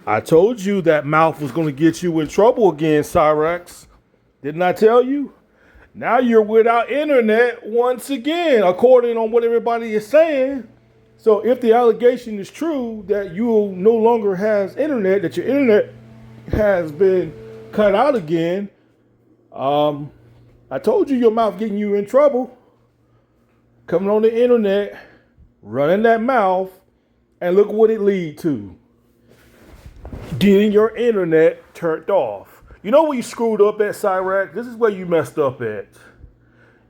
I told you that mouth was going to get you in trouble again, Cyrax. Didn't I tell you? Now you're without internet once again, according on what everybody is saying. So if the allegation is true that you no longer has internet, that your internet has been cut out again, I told you your mouth getting you in trouble. Coming on the internet, running that mouth, and look what it lead to. Getting your internet turned off. You know where you screwed up at, Cyrax? This is where you messed up at.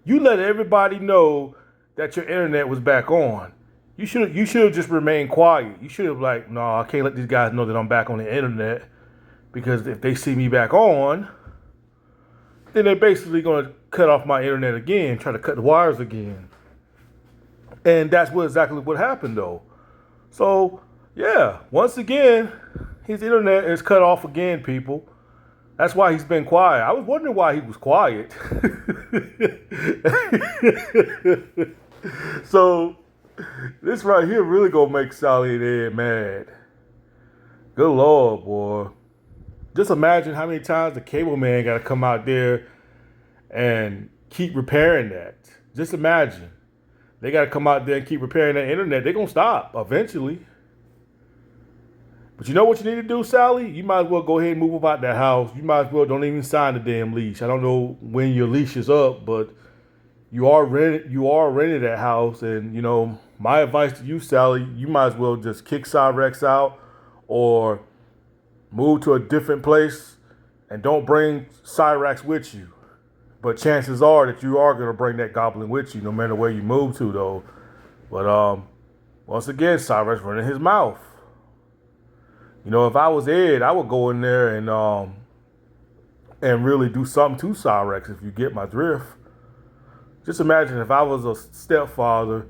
You let everybody know that your internet was back on. You should have just remained quiet. You should have like, no, I can't let these guys know that I'm back on the internet, because if they see me back on, then they're basically going to cut off my internet again, try to cut the wires again. And that's exactly what happened though. So yeah, once again, his internet is cut off again, people. That's why he's been quiet. I was wondering why he was quiet. So this right here really gonna make Sally and Ed mad. Good Lord, boy. Just imagine how many times the cable man gotta come out there and keep repairing that. Just imagine. They gotta come out there and keep repairing that internet. They're gonna stop eventually. But you know what you need to do, Sally? You might as well go ahead and move about that house. You might as well don't even sign the damn lease. I don't know when your lease is up, but you are renting that house. And you know, my advice to you, Sally, you might as well just kick Cyrax out or move to a different place and don't bring Cyrax with you. But chances are that you are gonna bring that goblin with you, no matter where you move to, though. But once again, Cyrax running his mouth. You know, if I was Ed, I would go in there and really do something to Cyrax, if you get my drift. Just imagine if I was a stepfather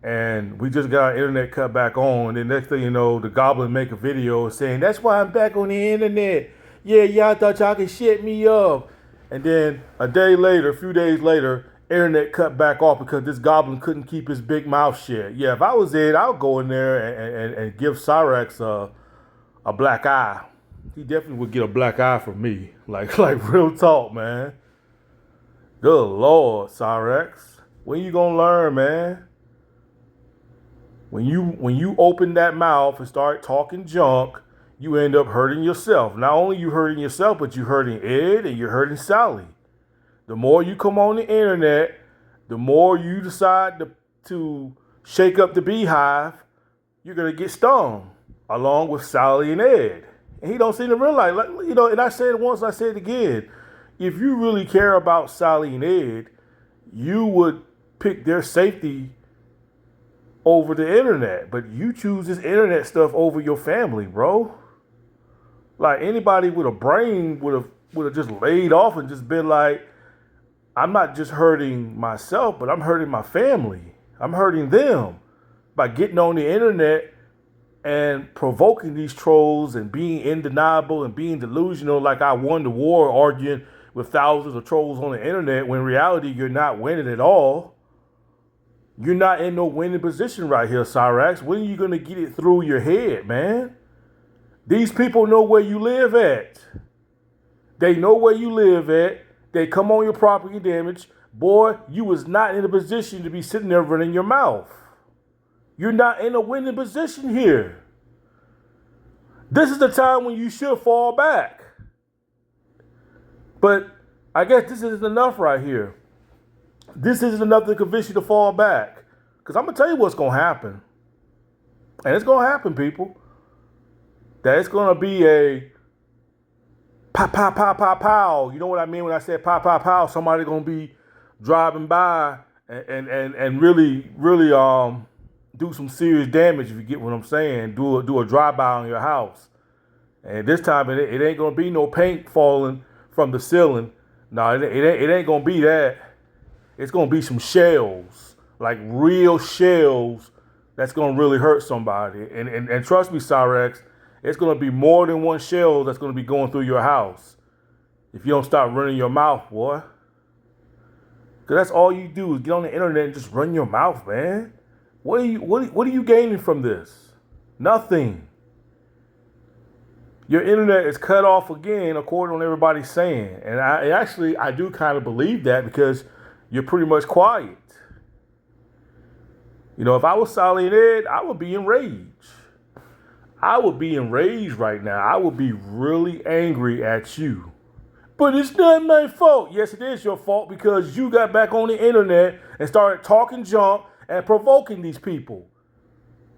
and we just got our internet cut back on, and next thing you know, the goblin make a video saying, "That's why I'm back on the internet. Yeah, y'all thought y'all could shut me up." And then a few days later, internet cut back off because this goblin couldn't keep his big mouth shut. Yeah, if I was Ed, I would go in there and give Cyrax a black eye. He definitely would get a black eye from me. Like real talk, man. Good Lord, Cyrax. When you gonna learn, man? When you open that mouth and start talking junk, you end up hurting yourself. Not only you hurting yourself, but you hurting Ed and you're hurting Sally. The more you come on the internet, the more you decide to shake up the beehive, you're gonna get stung, along with Sally and Ed. And he don't seem to realize, like, you know, and I said it once, I said it again. If you really care about Sally and Ed, you would pick their safety over the internet. But you choose this internet stuff over your family, bro. Like anybody with a brain would have just laid off and just been like, I'm not just hurting myself, but I'm hurting my family. I'm hurting them by getting on the internet and provoking these trolls and being undeniable and being delusional like I won the war arguing with thousands of trolls on the internet, when in reality you're not winning at all. You're not in no winning position right here, Cyrax. When are you going to get it through your head, man? These people know where you live at. They know where you live at. They come on your property damage. Boy, you was not in a position to be sitting there running your mouth. You're not in a winning position here. This is the time when you should fall back. But I guess this isn't enough right here. This isn't enough to convince you to fall back. Because I'm going to tell you what's going to happen. And it's going to happen, people. That it's going to be a pow, pow, pow, pow, pow. You know what I mean when I say pow, pow, pow? Somebody going to be driving by and really do some serious damage, if you get what I'm saying. Do a drive-by on your house. And this time it ain't going to be no paint falling from the ceiling. No, it ain't going to be that. It's going to be some shells, like real shells that's going to really hurt somebody. And trust me, Cyrax, it's going to be more than one shell that's going to be going through your house if you don't stop running your mouth, boy. Because that's all you do is get on the internet and just run your mouth, man. What are you gaining from this? Nothing. Your internet is cut off again, according to what everybody's saying. And I do kind of believe that because you're pretty much quiet. You know, if I was Sally and Ed, I would be enraged. I would be enraged right now. I would be really angry at you. But it's not my fault. Yes, it is your fault because you got back on the internet and started talking junk and provoking these people.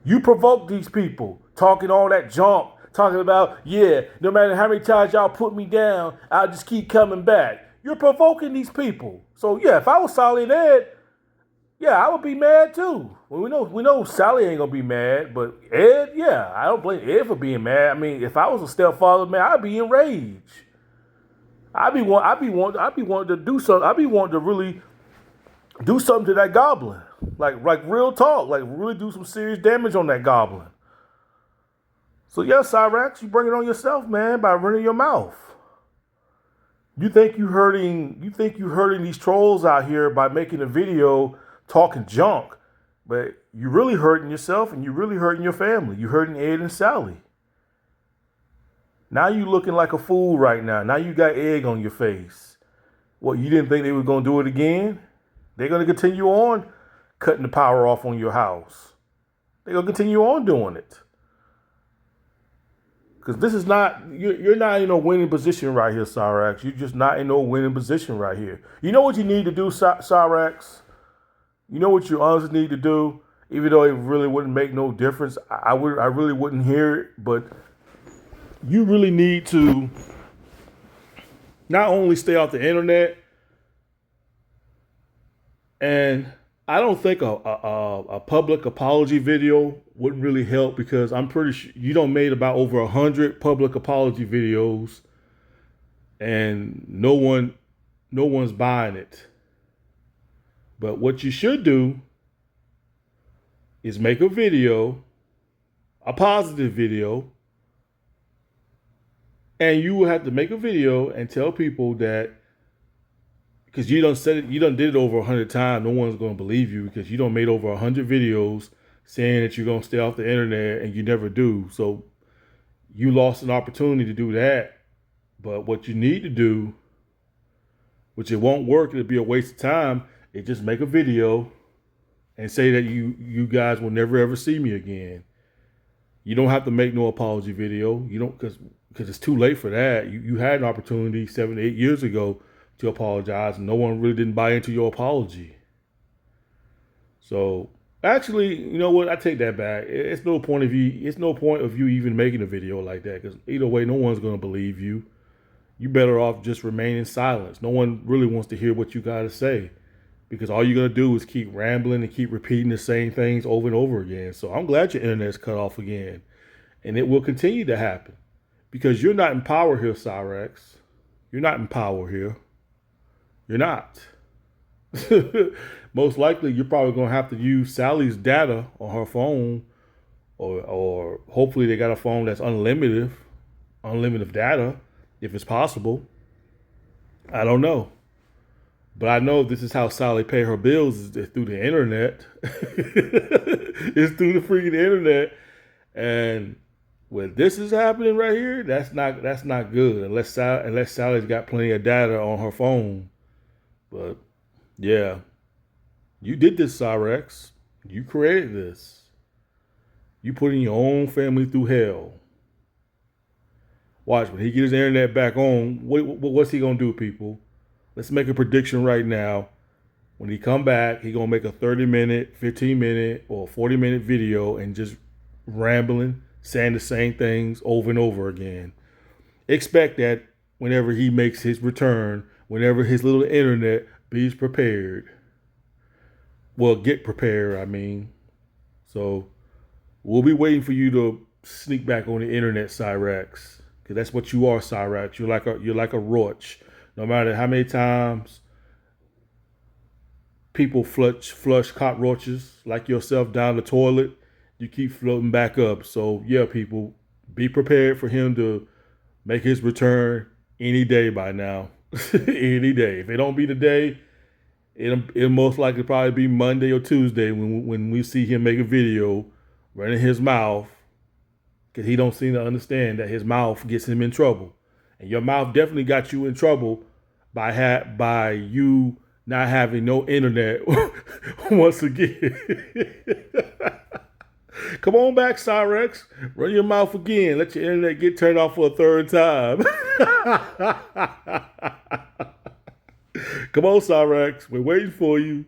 You provoked these people, talking all that junk, talking about, yeah, no matter how many times y'all put me down, I'll just keep coming back. You're provoking these people. So yeah, if I was Sally and Ed, yeah, I would be mad too. Well, we know Sally ain't gonna be mad, but Ed, yeah, I don't blame Ed for being mad. I mean, if I was a stepfather, man, I'd be enraged. I'd be wanting to do something. I'd be wanting to really do something to that goblin, like real talk, like really do some serious damage on that goblin. So yeah, Cyrax, you bring it on yourself, man, by running your mouth. You think you hurting these trolls out here by making a video talking junk, but you're really hurting yourself and you're really hurting your family. You're hurting Ed and Sally. Now you looking like a fool right now. Now you got egg on your face. What, you didn't think they were going to do it again? They're going to continue on cutting the power off on your house. They're going to continue on doing it. Because this is not, you're not in a winning position right here, Cyrax. You're just not in no winning position right here. You know what you need to do, Cyrax? You know what you honestly need to do? Even though it really wouldn't make no difference, I really wouldn't hear it, but you really need to not only stay off the internet, and I don't think a public apology video wouldn't really help because I'm pretty sure you don't made about over 100 public apology videos, and no one's buying it. But what you should do is make a video, a positive video, and you will have to make a video and tell people that, because you done did it over 100 times, no one's going to believe you because you done made over 100 videos saying that you're going to stay off the internet and you never do. So you lost an opportunity to do that. But what you need to do, which it won't work, it'll be a waste of time, is just make a video and say that you guys will never ever see me again. You don't have to make no apology video. You don't, because it's too late for that. You had an opportunity 7 to 8 years ago to apologize, and no one really didn't buy into your apology. So actually, you know what? I take that back. It's no point of you even making a video like that, because either way, no one's going to believe you. You better off just remaining silent. No one really wants to hear what you got to say, because all you're going to do is keep rambling and keep repeating the same things over and over again. So I'm glad your internet's cut off again, and it will continue to happen because you're not in power here, Cyrax. You're not in power here. You're not. Most likely, you're probably going to have to use Sally's data on her phone, or hopefully they got a phone that's unlimited data, if it's possible. I don't know. But I know this is how Sally pay her bills is through the internet. It's through the freaking internet. And when this is happening right here, that's not good unless Sally's got plenty of data on her phone. But yeah, you did this, Cyrax. You created this. You putting your own family through hell. Watch, when he gets his internet back on, what's he gonna do, people? Let's make a prediction right now. When he come back, he gonna make a 30-minute, 15-minute, or 40-minute video and just rambling, saying the same things over and over again. Expect that whenever he makes his return, whenever his little internet be prepared. Well, get prepared, I mean. So we'll be waiting for you to sneak back on the internet, Cyrax. Because that's what you are, Cyrax. You're like a roach. No matter how many times people flush cockroaches like yourself down the toilet, you keep floating back up. So yeah, people, be prepared for him to make his return any day by now. Any day. If it don't be today, it'll most likely probably be Monday or Tuesday when we see him make a video running his mouth. because he don't seem to understand that his mouth gets him in trouble, and your mouth definitely got you in trouble by you not having no internet once again. Come on back, Cyrax. Run your mouth again. Let your internet get turned off for a third time. Come on, Cyrax. We're waiting for you.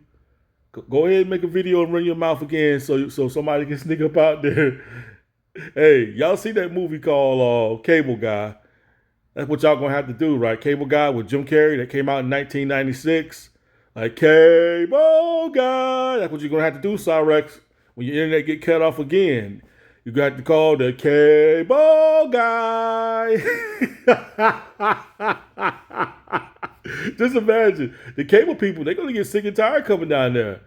Go ahead and make a video and run your mouth again so somebody can sneak up out there. Hey, y'all see that movie called Cable Guy? That's what y'all gonna have to do, right? Cable Guy with Jim Carrey that came out in 1996. Like, Cable Guy. That's what you're gonna have to do, Cyrax. When your internet get cut off again, you got to call the Cable Guy. Just imagine the cable people, they're gonna get sick and tired coming down there.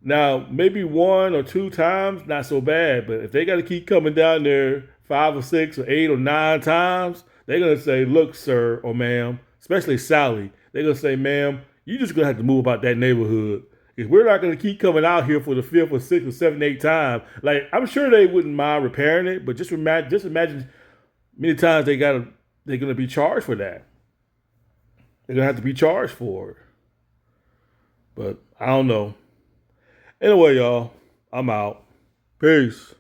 Now, maybe 1 or 2 times, not so bad, but if they gotta keep coming down there 5 or 6 or 8 or 9 times, they're gonna say, look, sir or ma'am, especially Sally, they're gonna say, ma'am, you just gonna have to move about that neighborhood. Because we're not gonna keep coming out here for the 5th or 6th or 7th, 8th time. Like, I'm sure they wouldn't mind repairing it, but just imagine many times they're gonna be charged for that. They're gonna have to be charged for it. But I don't know. Anyway, y'all, I'm out. Peace.